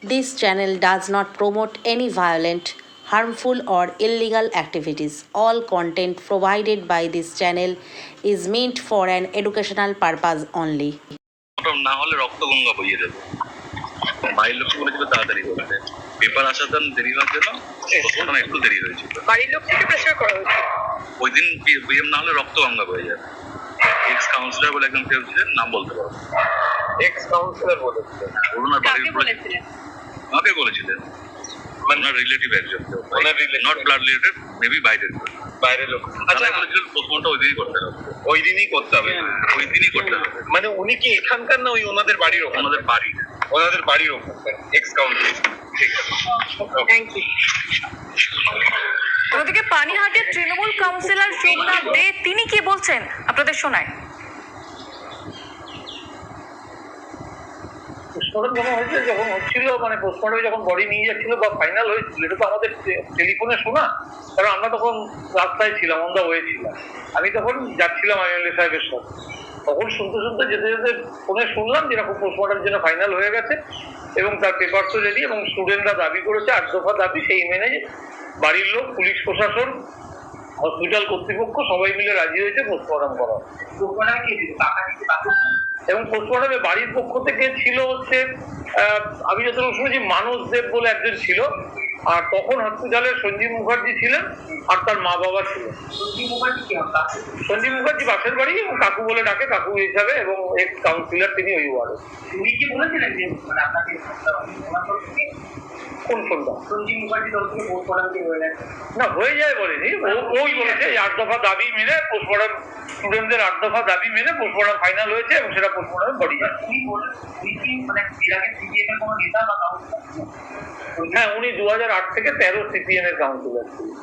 This channel does not promote any violent, harmful, or illegal activities. All content provided by this channel is meant for an educational purpose only. না হলে রক্তগঙ্গা বইয়ে দেবে। বাড়ির লোক বলেছিল তাড়াতাড়ি করতে, পেপার আসার জন্য দেরি হওয়ার জন্য ঘটনা একটু দেরি হয়েছিল। বাড়ির লোক থেকে প্রেসার করা হয়েছে। ওই দিন বিএম না হলে রক্তগঙ্গা বয়ে যাবে। এক্স কাউন্সিলর বলে একজন কেউ ছিলেন, নাম বলতে পারবো। এক্স কাউন্সিলর বলেছিলেন, ওনার বাড়ির বলেছিলেন, আমাকে বলেছিলেন, ওনার রিলেটিভ একজন, নট ব্লাড রিলেটেড, মেবি বাইরের লোক। আচ্ছা, বলেছিলেন পোস্টমর্টম ওই দিনই করতে হবে, ওই দিনই করতে হবে, ওই দিনই করতে হবে। মানে উনি কি এখানকার না ওই ওনাদের বাড়ির ওখানে? ওনাদের বাড়ির ওখানে এক্স কাউন্সিলর। ঠিক আছে, থ্যাংক ইউ। ওদিকে পানিহাটির তৃণমূল কাউন্সিলর সোমনাথ দে তিনি কি বলছেন আপনাদের শোনায়। পোস্টমর্টম যখন হয়েছিল, যখন হচ্ছিল, মানে পোস্টমর্টমে যখন বডি নিয়ে যাচ্ছিল বা ফাইনাল হয়েছিল, এটা তো আমাদের টেলিফোনে শোনা, কারণ আমরা তখন রাস্তায় ছিলাম, অন দা ওয়ে ছিলাম। আমি তখন যাচ্ছিলাম আইএলএ সাহেবের সাথে, তখন শুনতে শুনতে যেতে যেতে ফোনে শুনলাম যেরকম পোস্টমর্টম যেন ফাইনাল হয়ে গেছে এবং তার পেপারসও রেডি, এবং স্টুডেন্টরা দাবি করেছে 8 দফা দাবি, সেই মেনে বাড়ির লোক, পুলিশ প্রশাসন, হসপিটাল কর্তৃপক্ষ সবাই মিলে রাজি হয়েছে পোস্টমর্টম করা। এবং পোস্টমর্টমে বাড়ির পক্ষ থেকে ছিল হচ্ছে, আমি যতটুকু শুনেছি, মানস দেব বলে একজন ছিল, আর তখন হসপিটালের সঞ্জীব মুখার্জি ছিলেন, আর তার মা বাবা ছিলেন। সঞ্জীব মুখার্জি পাশের বাড়ি, এবং কাকু বলে ডাকে, কাকু হিসাবে, এবং এক্স কাউন্সিলর তিনি ওই ওয়ার্ডে। উনি কি বলেছিলেন যে আপনাকে কোন ফোনটা? সঞ্জীব মুখার্জি তরফ থেকে পোস্টমর্টম কি হয়ে গেছে? না, হয়ে যায় বলেনি, ওই বলেছে 8 দফা দাবি মেনে পোস্টমর্টম, স্টুডেন্টদের 8 দফা দাবি মেনে পোস্টমর্টম ফাইনাল হয়েছে, এবং সেটা পোস্টমর্টম বডি যায়। উনি কি মানে এর আগে সিপিএম এর কোনো নেতা বা কাউন্সিলর? হ্যাঁ, উনি 2008 থেকে 13 সিপিএম এর কাউন্সিলর ছিলেন।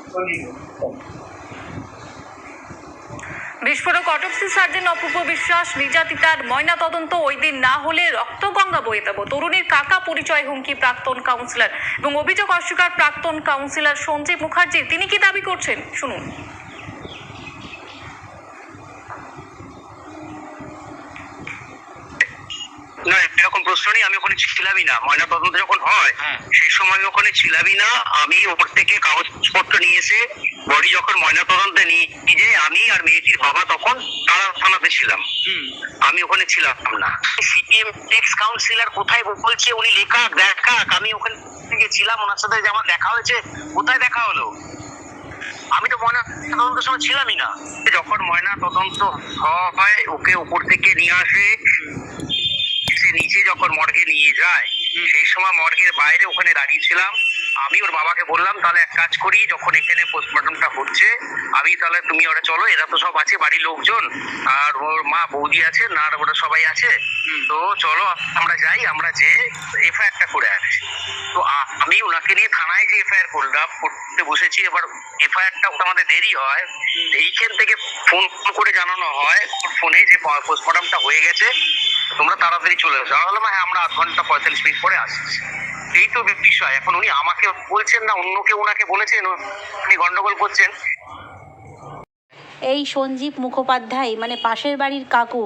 বিস্ফোরক অটোপসি সার্জন অপূর্ব বিশ্বাস নির্যাতিতার ময়না তদন্ত ওই দিন না হলে রক্তগঙ্গা বয়ে দেব। তরুণীর কাকা পরিচয় হুমকি প্রাক্তন কাউন্সিলর এবং অভিযোগ অস্বীকার প্রাক্তন কাউন্সিলর সঞ্জীব মুখার্জি। তিনি কি দাবি করছেন শুনুন। না, এরকম প্রশ্ন নেই। আমি ওখানে ছিলামই না, ময়না তদন্ত যখন হয় সেই সময় আমি ওখানে ছিলামই না। আমি ওপর থেকে কাগজপত্র নিয়ে এসে বডি যখন ময়না তদন্তে নিয়ে আমি আর মেয়েটির বাবা তখন তারা থানাতে ছিলাম, আমি ওখানে ছিলাম না। সিপিএম এক্স কাউন্সিলর কোথায় বলছে উনি লেখাক দেখাক, আমি ওখানে থেকে ছিলাম, ওনার সাথে যে আমার দেখা হয়েছে, কোথায় দেখা হলো? আমি তো ময়না তদন্তের সময় ছিলামই না। যখন ময়না তদন্ত হয় ওকে উপর থেকে নিয়ে আসে, নিচে যখন মর্গে নিয়ে যায় সেই সময় মর্গের বাইরে ওখানে দাঁড়িয়েছিলাম। আমি ওর বাবাকে বললাম তাহলে এক কাজ করি, যখন এখানে পোস্টমর্টমটা হচ্ছে আমি তাহলে তুমি ওরা চলো, এরা তো সব আছে বাড়ির লোকজন, আর ওর মা বৌদি আছে না, ওরা সবাই আছে, তো চলো আমরা যাই, আমরা যে এফআইআরটা করে আসছি। তো আমি ওনাকে নিয়ে থানায় যে এফআইআর করলাম, করতে বসেছি। এবার এফআইআরটা আমাদের দেরি হয়, এইখান থেকে ফোন করে জানানো হয় ফোনে যে পোস্টমর্টমটা হয়ে গেছে, তোমরা তাড়াতাড়ি চলে আসো। আমি বললাম হ্যাঁ, আমরা 8 ঘন্টা 45 মিনিট পরে আসছি। এই তো বিষয়। এখন উনি আমাকে বলছেন না অন্য কেউ ওনাকে বলেছেন, উনি গন্ডগোল করছেন। এই সঞ্জীব মুখোপাধ্যায় মানে পাশের বাড়ির কাকু,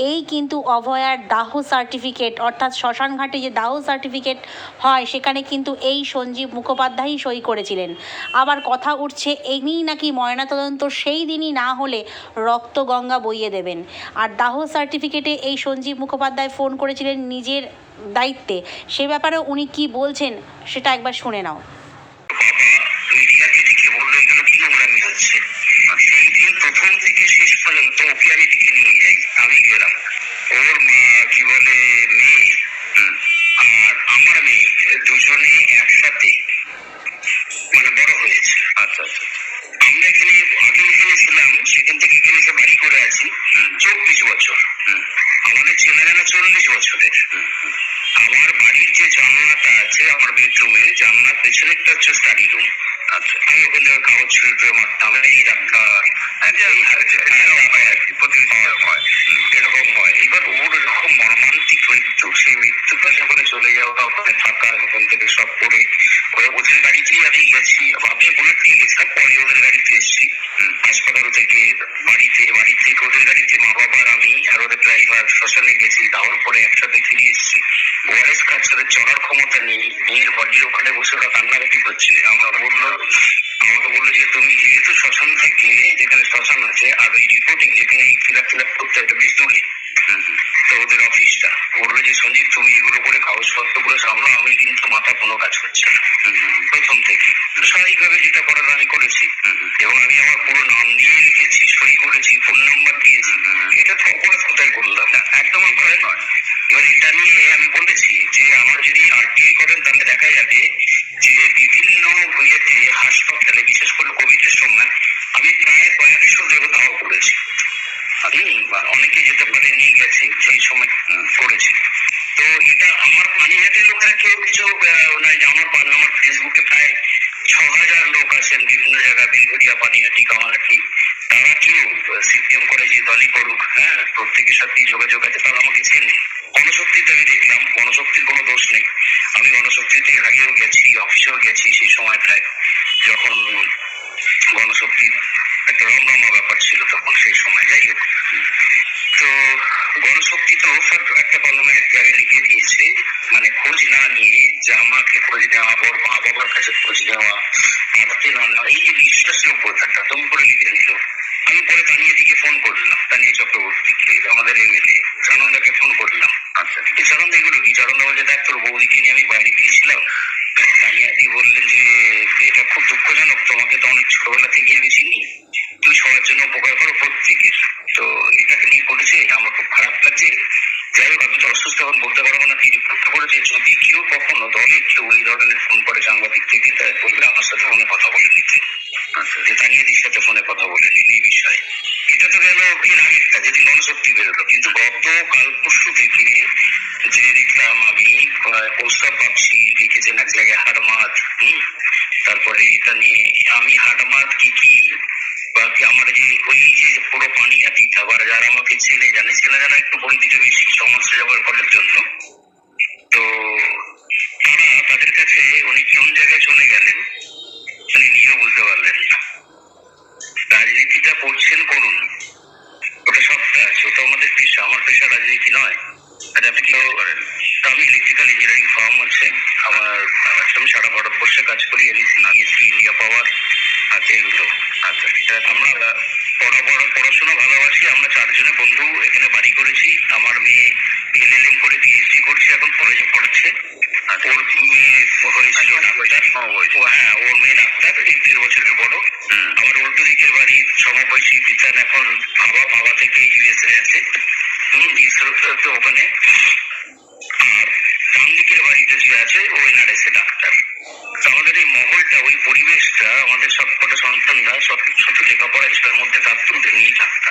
এই কিন্তু অভয়ার দাহ সার্টিফিকেট, অর্থাৎ শ্মশানঘাটে যে দাহ সার্টিফিকেট হয় সেখানে কিন্তু এই সঞ্জীব মুখোপাধ্যায়ই সই করেছিলেন। আবার কথা উঠছে এমনি নাকি ময়নাতদন্ত সেই দিনই না হলে রক্তগঙ্গা বইয়ে দেবেন। আর দাহ সার্টিফিকেটে এই সঞ্জীব মুখোপাধ্যায় ফোন করেছিলেন নিজের দায়িত্বে। সে ব্যাপারে উনি কি বলছেন সেটা একবার শুনে নাও। সেই দিন প্রথম থেকে শেষ পর্যন্ত ওকে আমি দিকে নিয়ে যাই, আমি গেলাম, ওর মা কি বলে মেয়ে আর আমার মেয়ে দুজনে একসাথে মানে বড় হয়েছে। আচ্ছা আচ্ছা, আমরা এখানে আগে এখানে ছিলাম, সেখান থেকে এখানে এসে বাড়ি করে আছি 24 বছর। আমাদের ছেলে জানা 40 বছরের। আমার বাড়ির যে জানলাটা আছে, আমার বেডরুমে জানলার পেছনেরটা হচ্ছে স্টাডি রুম। আচ্ছা, আমি ওখানে কাগজ ছুঁড়ে মারতাম, এই ডাক্তার এরকম হয়। এবার ওর এরকম মর্মান্তিক মৃত্যু, সেই মৃত্যুটা যখন চলে যাওয়া, ওখানে থাকা, ওখান থেকে সব করে ওদের গাড়িতেই আমি গেছি, আমি বুলেট নিয়ে গেছিলাম, পরে ওদের গাড়িতে এসেছি হাসপাতাল থেকে বাড়ি থেকে ওদের গাড়িতে মা বাবা আর আমি আর ওদের ড্রাইভার শ্মশানে গেছি, যাওয়ার পরে একসাথে ফিরে এসেছি। ওআরএস কাছে চড়ার ক্ষমতা নেই, মেয়ের বডির ওখানে বসে ওরা কান্নাকাটি করছে। আমাকে বললো যে তুমি যেহেতু শ্মশান থেকে, যেখানে শ্মশান আছে আর ওই রিপোর্টিং যেখানে ফিল আপ করতে হয়, এটা বেশ দূরে, তো ওদের অফিসটা বললো যে সঞ্জীব তুমি এগুলো করে কাগজপত্র করে সামলো, আমি কিন্তু মাথা কোনো কাজ করছে না প্রথম থেকে। স্বাভাবিকভাবে যেটা করার আমি করেছি, এবং আমি আমার পুরো নাম দিয়ে লিখেছি, সই করেছি, ফোন নাম্বার দিয়েছি। এটা তো অপরাধ কোথায় করলাম? একদম অপরাধ নয়। এবার এটা নিয়ে আমি বলেছি যে আমার যদি আরটিআই করেন তাহলে দেখা যাবে যে বিভিন্ন ইয়েতে হাসপাতালে, বিশেষ করে কোভিডের সময় আমি প্রায় কয়েকশো দেহ করেছি। আমি অনেকে যেতে পারে নিয়ে গেছে, সেই সময় করেছি। তো এটা আমার পানিহাটের লোকেরা কেউ কিছু নয় যে আমার ফেসবুকে প্রায় 6,000 লোক আছেন বিভিন্ন জায়গায়, বেলঘরিয়া, পানিহাটি, কামারহাটি, তারা কেউ সিপিএম করে যে দলই করুক, হ্যাঁ, প্রত্যেকের সাথেই যোগাযোগ আছে, তারা আমাকে চেনে। গণশক্তিতে আমি দেখলাম গণশক্তির কোনো দোষ নেই। আমি গণশক্তিতে আগেও গেছি, অফিসেও গেছি সেই সময়টায়, যখন গণশক্তির একটা রমরমা ব্যাপার ছিল তখন, সেই সময়। যাই হোক, তো গণশক্তি তো একটা কলমে এক জায়গায় লিখে দিয়েছে, মানে খোঁজ না নিয়ে, যে আমাকে খোঁজ নেওয়া, ওর মা বাবার কাছে খোঁজ নেওয়া, আড়াতে না নেওয়া, এই যে বিশ্বাসযোগ্যতাটা দম করে লিখে নিল। আমি পরে তানিয়াদিকে ফোন করলাম, তানিয়া চক্রবর্তীকে, আমাদের এমএলএ চানন্দাকে ফোন করলাম। আচ্ছা, চানন্দা এগুলো কি? চানন্দা বলছে দেখ তোর বৌদিকে নিয়ে আমি বাইরে গিয়েছিলাম। তানিয়াদি বললেন যে এটা খুব দুঃখজনক, তোমাকে তো অনেক ছোটবেলা থেকে আমি চিনি, তুই সবার জন্য উপকার করো প্রত্যেকের, তো এটাকে নিয়ে করেছে, আমার খুব খারাপ লাগছে। যাই হোক, আমি তো অসুস্থ, এখন বলতে পারবো না কি রিপোর্ট করেছে। যদি কেউ কখনো দলের কেউ ওই ধরনের ফোন করে সাংবাদিক থেকে, তাই বললে আমার সাথে ফোনে কথা বলে নিতে। তানিয়াদির সাথে ফোনে কথা বলে নিন এই বিষয়ে। এটা তো গেল এর আগেরটা, যেদিন গণশক্তি বেরোলো। কিন্তু গতকাল পরশু থেকে যে দেখলাম আমি প্রস্তাব পাচ্ছি, লিখেছেন এক জায়গায় হাড়মাত, তারপরে এটা নিয়ে আমি হাড়মাত কি বাকি আমার যে ওই যে পুরো পানিহাটি, আবার যারা আমাকে চেনে জানা একটু পরিধিটা বেশি সমস্যা ব্যবহার করার জন্য, তো তাদের কাছে উনি কোন জায়গায় চলে গেলেন উনি নিজেও বুঝতে পারলেন না। রাজনীতিটা করছেন, করুন, ওটা সবটা আছে, ওটা আমাদের পেশা, আমার পেশা রাজনীতি নয়। আপনি কি করেন? আমি ইলেকট্রিক্যাল ইঞ্জিনিয়ারিং ফার্ম আছে আমার, আমি সারা ভারতবর্ষে কাজ করি। আমি সিএসসি, ইন্ডিয়া পাওয়ার আছে এগুলো। আচ্ছা, আমরা পড়াশোনা ভালোবাসি। আমরা 4 জনে বন্ধু এখানে বাড়ি করেছি। আমার মেয়ে এলএলএম করে পিএইচডি করছে, এখন কলেজে পড়াচ্ছে। ওর মেয়ে হয়েছিল ডাক্তার। হ্যাঁ, ওর মেয়ে ডাক্তার, 1.5 বছরের বড়। আমার উল্টো দিকের বাড়ির সমবয়সী বিতান এখন বাবা থেকে ইউএসএ আছে, ইসরো ওখানে। আর ডান দিকের বাড়িটা যে আছে ও এনআরএসএ ডাক্তার। আমাদের এই মহলটা, ওই পরিবেশটা, আমাদের সবকটা সন্তানরা সব শুধু লেখাপড়া, তার মধ্যে তার নিয়ে ডাক্তার।